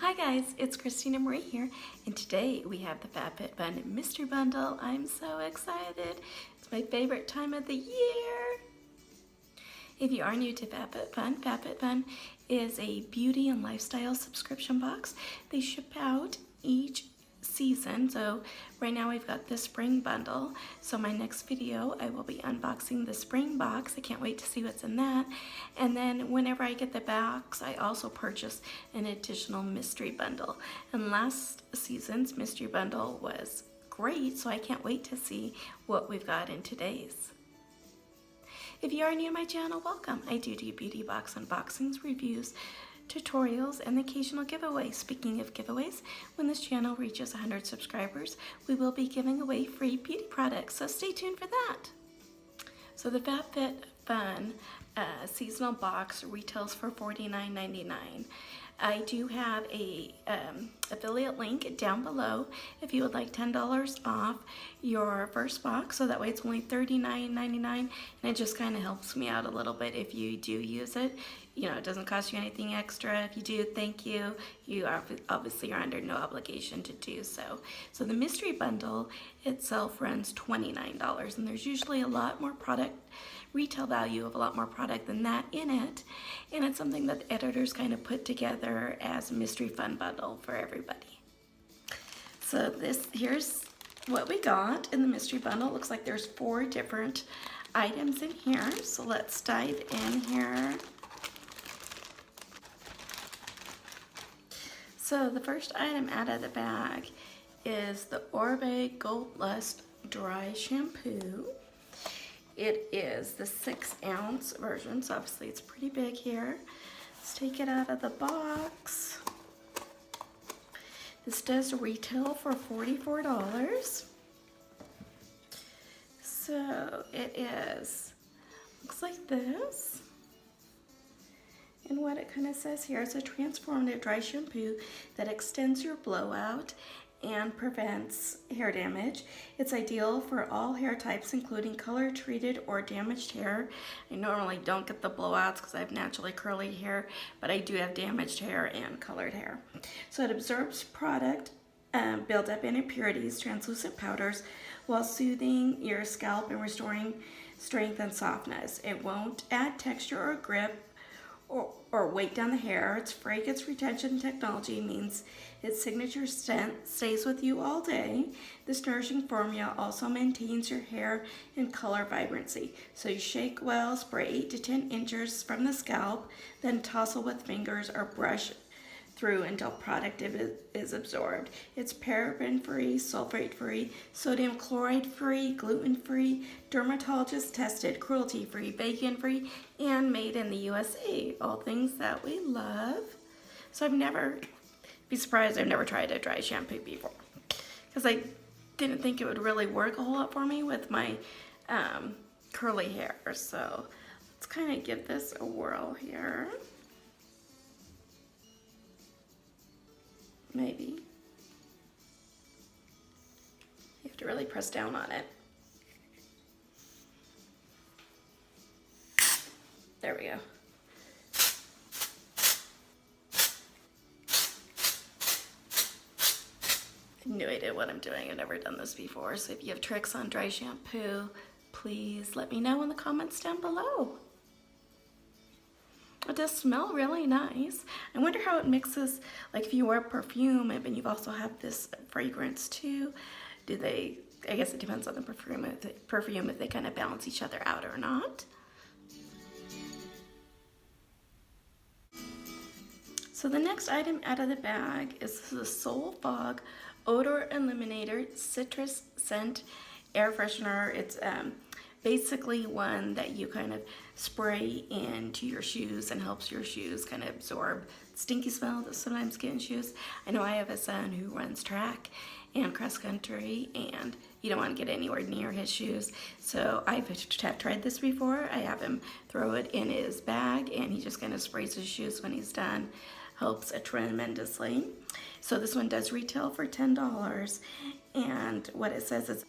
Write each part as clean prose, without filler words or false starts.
Hi guys, it's Christina Marie here, and today we have the Fab Fit Fun mystery bundle. I'm so excited. It's my favorite time of the year. If you are new to Fab Fit Fun is a beauty and lifestyle subscription box. They ship out each season. So right now we've got the spring bundle. So my next video I will be unboxing the spring box. I can't wait to see what's in that. And then whenever I get the box, I also purchase an additional mystery bundle. And last season's mystery bundle was great, so I can't wait to see what we've got in today's. If you are new to my channel, welcome. I do beauty box unboxings, reviews, tutorials, and the occasional giveaway. Speaking of giveaways, when this channel reaches 100 subscribers, we will be giving away free beauty products, so stay tuned for that. So the Fab Fit Fun seasonal box retails for $49.99. I do have a affiliate link down below if you would like $10 off your first box, so that way it's only $39.99, and it just kind of helps me out a little bit if you do use it. You know, it doesn't cost you anything extra. If you do, thank you. You are obviously under no obligation to do so. So the mystery bundle itself runs $29, and there's usually a lot more product, retail value of a lot more product than that in it, and it's something that the editors kind of put together as a mystery fun bundle for everybody. So here's what we got in the mystery bundle. It looks like there's 4 different items in here, so let's dive in here. So the first item out of the bag is the Oribe Gold Lust Dry Shampoo. It is the 6-ounce version, so obviously it's pretty big here. Let's take it out of the box. This does retail for $44. So it looks like this. And what it kind of says here is a transformative dry shampoo that extends your blowout and prevents hair damage. It's ideal for all hair types, including color treated or damaged hair. I normally don't get the blowouts because I have naturally curly hair, but I do have damaged hair and colored hair. So it absorbs product buildup and impurities, translucent powders, while soothing your scalp and restoring strength and softness. It won't add texture or grip or weight down the hair. Its fragrance retention technology means its signature scent stays with you all day. This nourishing formula also maintains your hair and color vibrancy. So you shake well, spray 8 to 10 inches from the scalp, then tousle with fingers or brush through until product is absorbed. It's paraben-free, sulfate-free, sodium chloride-free, gluten-free, dermatologist-tested, cruelty-free, vegan-free, and made in the USA. All things that we love. So be surprised I've never tried a dry shampoo before, because I didn't think it would really work a whole lot for me with my curly hair. So let's kind of give this a whirl here. Maybe. You have to really press down on it. There we go. I have no idea what I'm doing. I've never done this before. So if you have tricks on dry shampoo, please let me know in the comments down below. It does smell really nice. I wonder how it mixes, like if you wear perfume and you also have this fragrance too, I guess it depends on the perfume if they kind of balance each other out or not. So the next item out of the bag is the Solefog Odor Eliminator Citrus Scent Air Freshener. It's basically one that you kind of spray into your shoes and helps your shoes kind of absorb stinky smell that sometimes get in shoes. I know I have a son who runs track and cross country, and you don't want to get anywhere near his shoes. So I've tried this before. I have him throw it in his bag and he just kind of sprays his shoes when he's done. Helps tremendously. So this one does retail for $10, and what it says is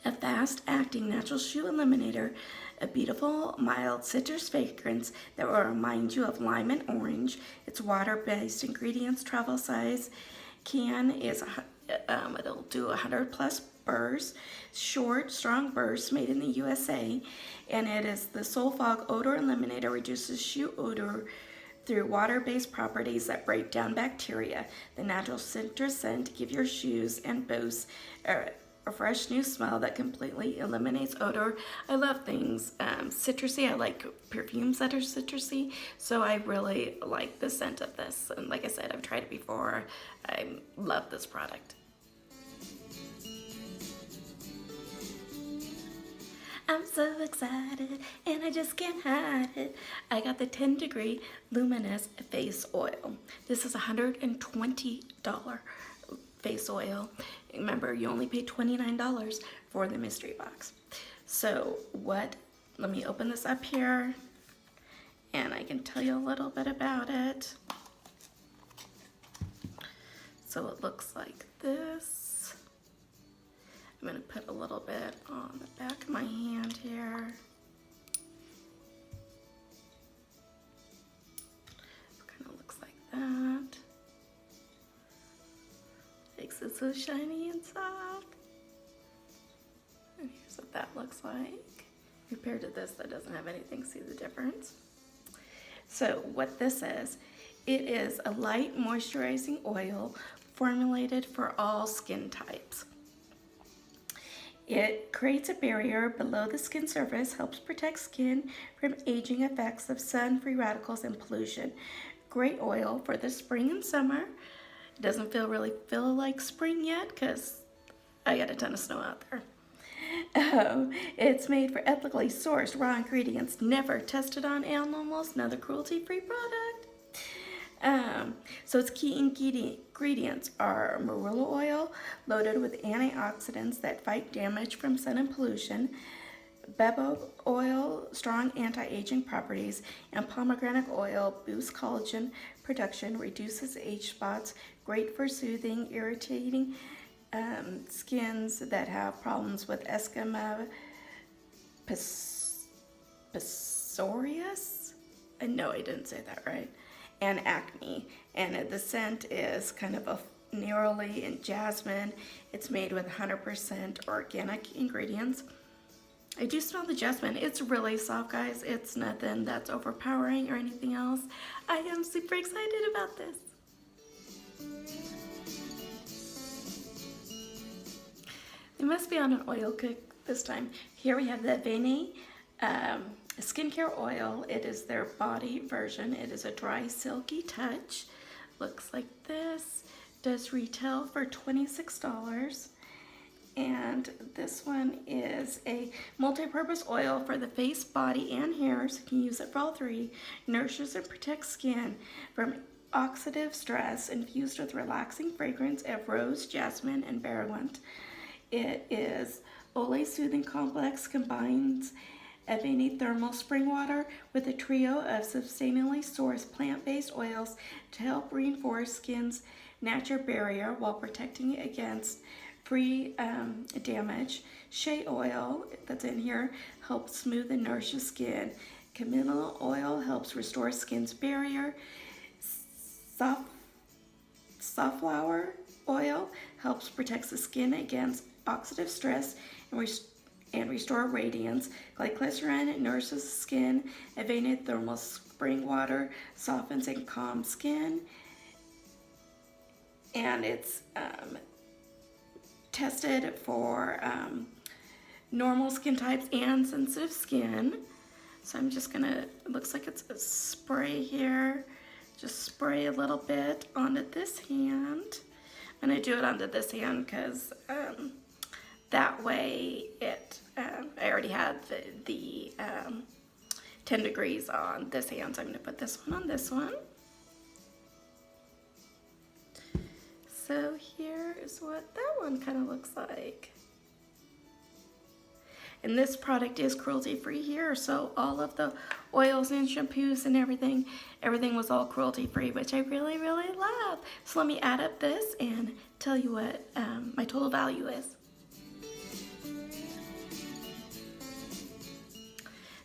a fast-acting natural shoe eliminator a beautiful, mild citrus fragrance that will remind you of lime and orange. It's water-based ingredients, travel size. Can is, it'll do 100 plus bursts, short, strong bursts made in the USA. And it is the Solefog Odor Eliminator, reduces shoe odor through water-based properties that break down bacteria. The natural citrus scent gives your shoes and boots a fresh new smell that completely eliminates odor. I love things citrusy. I like perfumes that are citrusy, so I really like the scent of this. And like I said, I've tried it before. I love this product. I'm so excited and I just can't hide it. I got the 10 degree Luminous face oil. This is $120 face oil. Remember, you only pay $29 for the mystery box. So let me open this up here and I can tell you a little bit about it. So it looks like this. I'm going to put a little bit on the back of my hand here. It kind of looks like that. Makes it so shiny and soft. And here's what that looks like. Compared to this that doesn't have anything, see the difference? So what this is, it is a light moisturizing oil formulated for all skin types. It creates a barrier below the skin surface, helps protect skin from aging effects of sun, free radicals, and pollution. Great oil for the spring and summer. It doesn't really feel like spring yet because I got a ton of snow out there. It's made for ethically sourced raw ingredients, never tested on animals, another cruelty-free product. So its key ingredients are marula oil, loaded with antioxidants that fight damage from sun and pollution, baobab oil, strong anti-aging properties, and pomegranate oil boosts collagen production, reduces age spots, great for soothing, irritating skins that have problems with eczema, psoriasis. I know I didn't say that right. And acne, and the scent is kind of a neroli and jasmine. It's made with 100% organic ingredients. I do smell the jasmine. It's really soft, guys. It's nothing that's overpowering or anything else. I am super excited about this. They must be on an oil kick this time. Here we have the Avene skincare oil. It is their body version. It is a dry silky touch. Looks like this. Does retail for $26. And this one is a multi-purpose oil for the face, body, and hair, so you can use it for all three. Nourishes and protects skin from oxidative stress, infused with relaxing fragrance of rose, jasmine, and bergamot. It is Olay Soothing Complex, combines Avene thermal spring water with a trio of sustainably sourced plant-based oils to help reinforce skin's natural barrier while protecting it against free damage. Shea oil that's in here helps smooth and nourish the skin. Chamomile oil helps restore skin's barrier. Safflower oil helps protect the skin against oxidative stress and restore radiance. Glycerin nourishes the skin. Avene thermal spring water softens and calms skin. And it's tested for normal skin types and sensitive skin. So I'm just gonna, it looks like it's a spray here. Just spray a little bit onto this hand. I'm gonna do it onto this hand because that way I already had the 10 degrees on this hand, so I'm gonna put this one on this one. So here is what that one kind of looks like. And this product is cruelty-free here, so all of the oils and shampoos and everything was all cruelty-free, which I really, really love. So let me add up this and tell you what my total value is.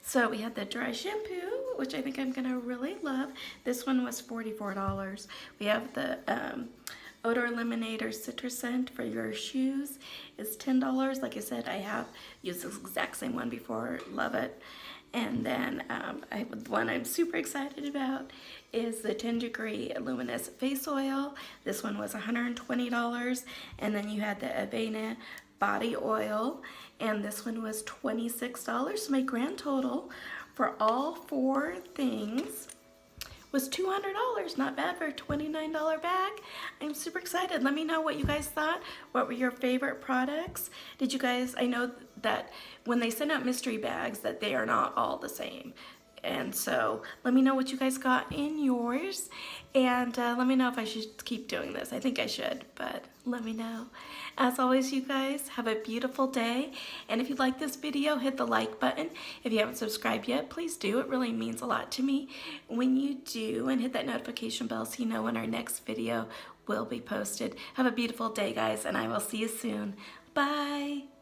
So we had the dry shampoo, which I think I'm gonna really love. This one was $44. We have the Odor Eliminator citrus scent for your shoes is $10. Like I said, I have used this exact same one before, love it. And then the one I'm super excited about is the 10 Degree Luminous Face Oil. This one was $120. And then you had the Avene Body Oil, and this one was $26. So my grand total for all 4 things was $200. Not bad for a $29 bag. I'm super excited. Let me know what you guys thought. What were your favorite products? Did you guys, I know that when they send out mystery bags that they are not all the same. And so let me know what you guys got in yours, and let me know if I should keep doing this. I think I should, but let me know. As always, you guys, have a beautiful day. And if you like this video, hit the like button. If you haven't subscribed yet, please do. It really means a lot to me when you do. And hit that notification bell so you know when our next video will be posted. Have a beautiful day, guys, and I will see you soon. Bye.